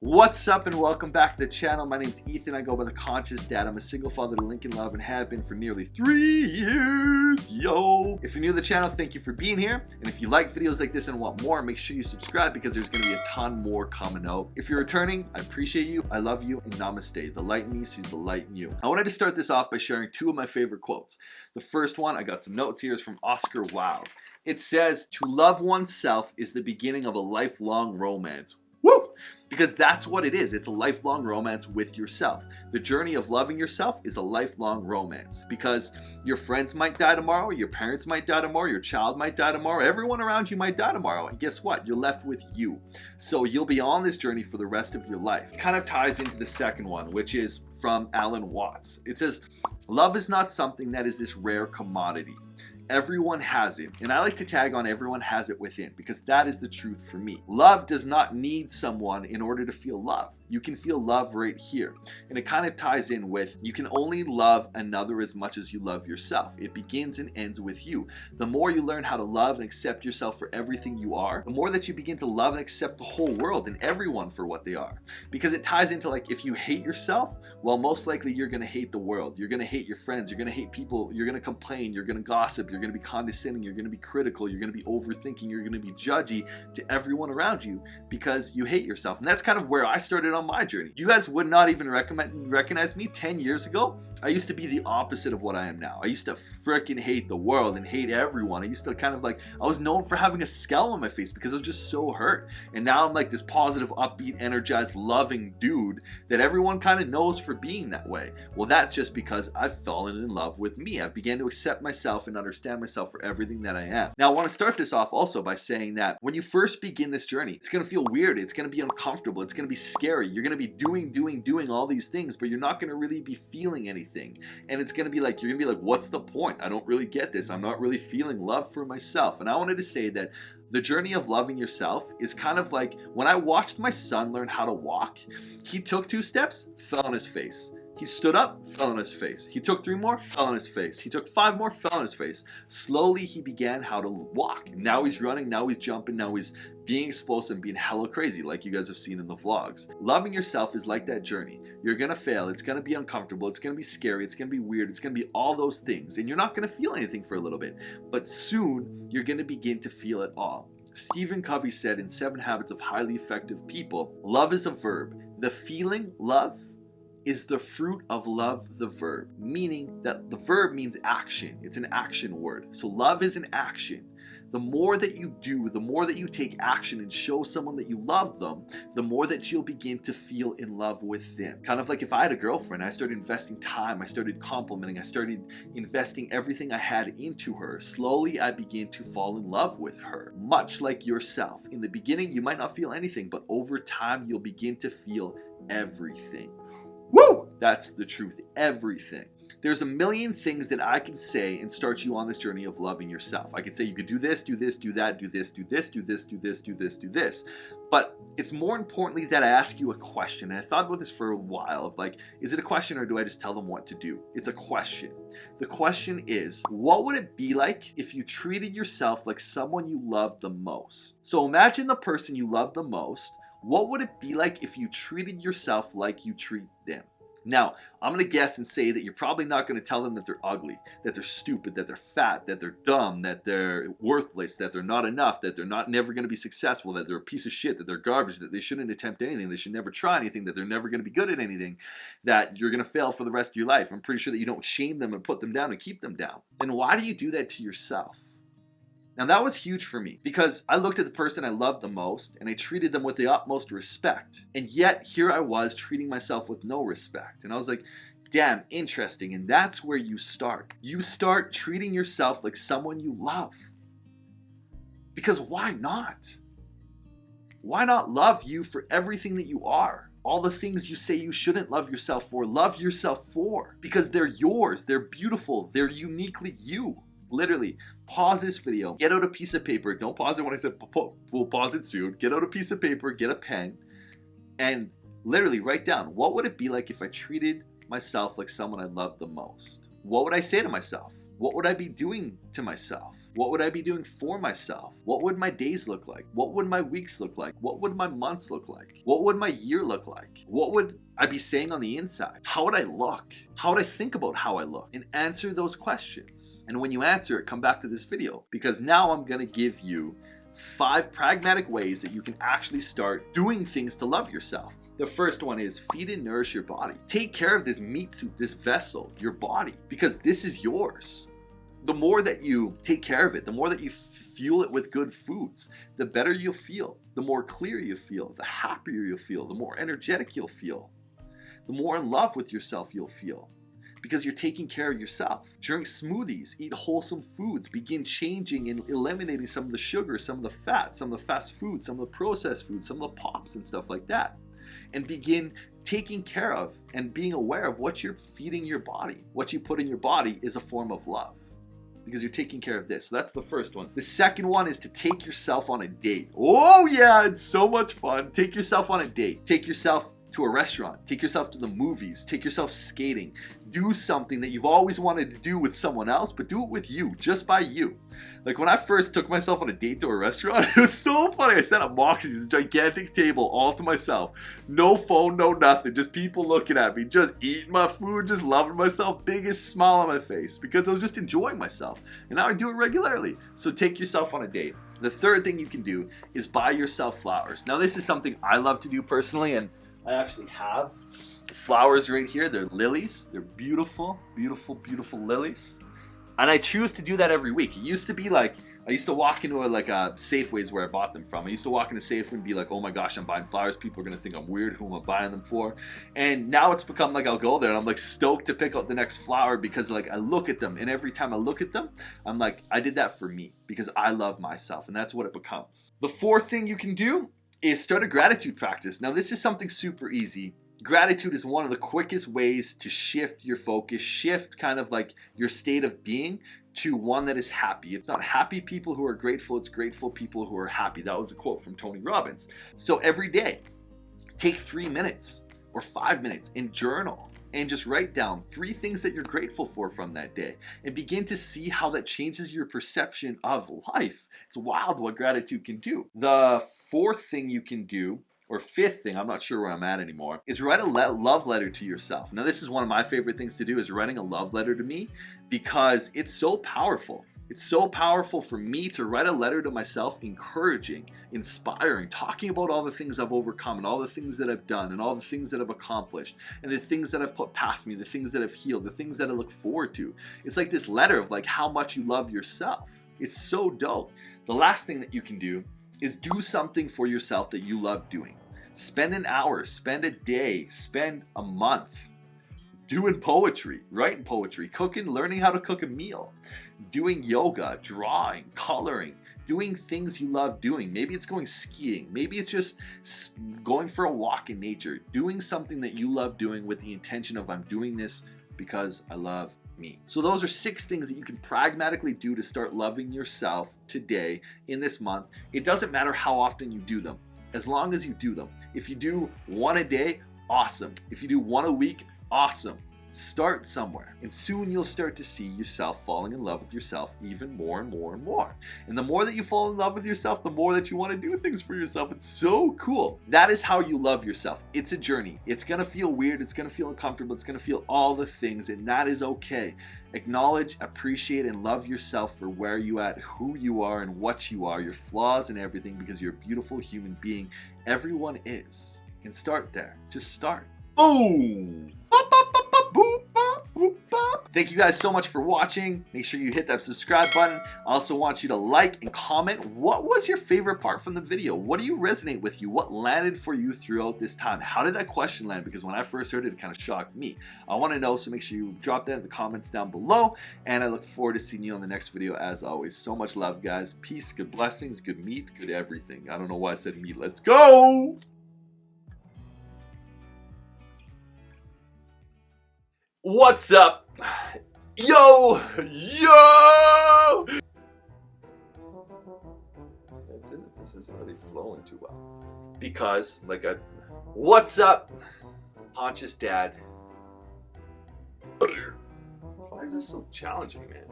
What's up and welcome back to the channel. My name's Ethan. I go by the Conscious Dad. I'm a single father to Lincoln Love and have been for nearly 3 years. Yo! If you're new to the channel, thank you for being here. And if you like videos like this and want more, make sure you subscribe because there's going to be a ton more coming out. If you're returning, I appreciate you. I love you. And namaste. The light in me sees the light in you. I wanted to start this off by sharing two of my favorite quotes. The first one, I got some notes here, is from Oscar Wilde. It says, "To love oneself is the beginning of a lifelong romance." Woo! Because that's what it is. It's a lifelong romance with yourself. The journey of loving yourself is a lifelong romance because your friends might die tomorrow, your parents might die tomorrow, your child might die tomorrow, everyone around you might die tomorrow. And guess what? You're left with you. So you'll be on this journey for the rest of your life. It kind of ties into the second one, which is from Alan Watts. It says, "Love is not something that is this rare commodity. Everyone has it." And I like to tag on everyone has it within because that is the truth for me. Love does not need someone in order to feel love. You can feel love right here. And it kind of ties in with you can only love another as much as you love yourself. It begins and ends with you. The more you learn how to love and accept yourself for everything you are, the more that you begin to love and accept the whole world and everyone for what they are. Because it ties into like if you hate yourself, well, most likely you're going to hate the world. You're going to hate your friends. You're going to hate people. You're going to complain. You're going to gossip. You're going to be condescending, you're going to be critical, you're going to be overthinking, you're going to be judgy to everyone around you because you hate yourself. And that's kind of where I started on my journey. You guys would not even recognize me 10 years ago. I used to be the opposite of what I am now. I used to freaking hate the world and hate everyone. I used to kind of like, I was known for having a scowl on my face because I was just so hurt. And now I'm like this positive, upbeat, energized, loving dude that everyone kind of knows for being that way. Well, that's just because I've fallen in love with me. I've began to accept myself and understand myself for everything that I am. Now, I want to start this off also by saying that when you first begin this journey, it's going to feel weird. It's going to be uncomfortable. It's going to be scary. You're going to be doing all these things, but you're not going to really be feeling anything. And it's going to be like, you're going to be like, what's the point? I don't really get this. I'm not really feeling love for myself. And I wanted to say that the journey of loving yourself is kind of like when I watched my son learn how to walk. He took 2 steps, fell on his face. He stood up, fell on his face. He took 3 more, fell on his face. He took 5 more, fell on his face. Slowly, he began how to walk. Now he's running, now he's jumping, now he's being explosive and being hella crazy like you guys have seen in the vlogs. Loving yourself is like that journey. You're gonna fail, it's gonna be uncomfortable, it's gonna be scary, it's gonna be weird, it's gonna be all those things. And you're not gonna feel anything for a little bit. But soon, you're gonna begin to feel it all. Stephen Covey said in 7 Habits of Highly Effective People, love is a verb. The feeling, love, is the fruit of love, the verb, meaning that the verb means action. It's an action word. So love is an action. The more that you do, the more that you take action and show someone that you love them, the more that you'll begin to feel in love with them. Kind of like if I had a girlfriend, I started investing time, I started complimenting, I started investing everything I had into her. Slowly, I began to fall in love with her, much like yourself. In the beginning, you might not feel anything, but over time, you'll begin to feel everything. Woo! That's the truth. Everything. There's a million things that I can say and start you on this journey of loving yourself. I could say you could do this, do this, do that, do this, do this, do this, do this, do this, do this. But it's more importantly that I ask you a question. And I thought about this for a while of like, is it a question or do I just tell them what to do? It's a question. The question is, what would it be like if you treated yourself like someone you love the most? So imagine the person you love the most. What would it be like if you treated yourself like you treat them? Now, I'm going to guess and say that you're probably not going to tell them that they're ugly, that they're stupid, that they're fat, that they're dumb, that they're worthless, that they're not enough, that they're not never going to be successful, that they're a piece of shit, that they're garbage, that they shouldn't attempt anything, they should never try anything, that they're never going to be good at anything, that you're going to fail for the rest of your life. I'm pretty sure that you don't shame them and put them down and keep them down. Then why do you do that to yourself? Now that was huge for me because I looked at the person I loved the most and I treated them with the utmost respect. And yet here I was treating myself with no respect. And I was like, damn, interesting. And that's where you start. You start treating yourself like someone you love. Because why not? Why not love you for everything that you are? All the things you say you shouldn't love yourself for, love yourself for. Because they're yours, they're beautiful, they're uniquely you. Literally, pause this video, get out a piece of paper. Don't pause it when I said we'll pause it soon. Get out a piece of paper, get a pen, and literally write down, what would it be like if I treated myself like someone I loved the most? What would I say to myself? What would I be doing to myself? What would I be doing for myself? What would my days look like? What would my weeks look like? What would my months look like? What would my year look like? What would I be saying on the inside? How would I look? How would I think about how I look? And answer those questions. And when you answer it, come back to this video, because now I'm gonna give you 5 pragmatic ways that you can actually start doing things to love yourself. The first one is feed and nourish your body. Take care of this meat suit, this vessel, your body, because this is yours. The more that you take care of it, the more that you fuel it with good foods, the better you'll feel, the more clear you feel, the happier you'll feel, the more energetic you'll feel, the more in love with yourself you'll feel, because you're taking care of yourself. Drink smoothies, eat wholesome foods, begin changing and eliminating some of the sugar, some of the fat, some of the fast foods, some of the processed foods, some of the pops and stuff like that. And begin taking care of and being aware of what you're feeding your body. What you put in your body is a form of love, because you're taking care of this. So that's the first one. The second one is to take yourself on a date. Oh yeah, it's so much fun. Take yourself on a date. Take yourself to a restaurant. Take yourself to the movies. Take yourself skating. Do something that you've always wanted to do with someone else, but do it with you, just by you. Like when I first took myself on a date to a restaurant, it was so funny. I sat at Moxie's, a gigantic table all to myself. No phone, no nothing. Just people looking at me, just eating my food, just loving myself. Biggest smile on my face because I was just enjoying myself. And now I do it regularly. So take yourself on a date. The third thing you can do is buy yourself flowers. Now this is something I love to do personally, and I actually have flowers right here. They're lilies. They're beautiful, beautiful, beautiful lilies. And I choose to do that every week. It used to be like, I used to walk into a Safeway's where I bought them from. I used to walk into Safeway and be like, oh my gosh, I'm buying flowers. People are going to think I'm weird. Who am I buying them for? And now it's become like I'll go there and I'm like stoked to pick out the next flower, because like I look at them, and every time I look at them, I'm like, I did that for me because I love myself, and that's what it becomes. The fourth thing you can do is start a gratitude practice. Now this is something super easy. Gratitude is one of the quickest ways to shift your focus, shift kind of like your state of being to one that is happy. It's not happy people who are grateful, it's grateful people who are happy. That was a quote from Tony Robbins. So every day, take 3 minutes or 5 minutes and journal. And just write down 3 things that you're grateful for from that day, and begin to see how that changes your perception of life. It's wild what gratitude can do. The fourth thing you can do, or fifth thing, I'm not sure where I'm at anymore, is write a love letter to yourself. Now this is one of my favorite things to do, is writing a love letter to me, because it's so powerful. It's so powerful for me to write a letter to myself, encouraging, inspiring, talking about all the things I've overcome and all the things that I've done and all the things that I've accomplished and the things that I've put past me, the things that I've healed, the things that I look forward to. It's like this letter of like how much you love yourself. It's so dope. The last thing that you can do is do something for yourself that you love doing. Spend an hour, spend a day, spend a month doing poetry, writing poetry, cooking, learning how to cook a meal, doing yoga, drawing, coloring, doing things you love doing. Maybe it's going skiing. Maybe it's just going for a walk in nature, doing something that you love doing with the intention of, I'm doing this because I love me. So those are 6 things that you can pragmatically do to start loving yourself today in this month. It doesn't matter how often you do them, as long as you do them. If you do 1 a day, awesome. If you do 1 a week, awesome. Start somewhere, and soon you'll start to see yourself falling in love with yourself even more and more and more. And the more that you fall in love with yourself, the more that you want to do things for yourself. It's so cool. That is how you love yourself. It's a journey. It's gonna feel weird. It's gonna feel uncomfortable. It's gonna feel all the things, and that is okay. Acknowledge, appreciate, and love yourself for where you at, who you are, and what you are, your flaws and everything, because you're a beautiful human being. Everyone is. And start there. Just start. Boom! Thank you guys so much for watching. Make sure you hit that subscribe button. I also want you to like and comment. What was your favorite part from the video? What do you resonate with you? What landed for you throughout this time? How did that question land? Because when I first heard it, it kind of shocked me. I want to know, so make sure you drop that in the comments down below. And I look forward to seeing you on the next video as always. So much love, guys. Peace, good blessings, good meat, good everything. I don't know why I said meat. Let's go! What's up? Yo! Yo! This isn't really flowing too well. Because, what's up? Conscious Dad. Why is this so challenging, man?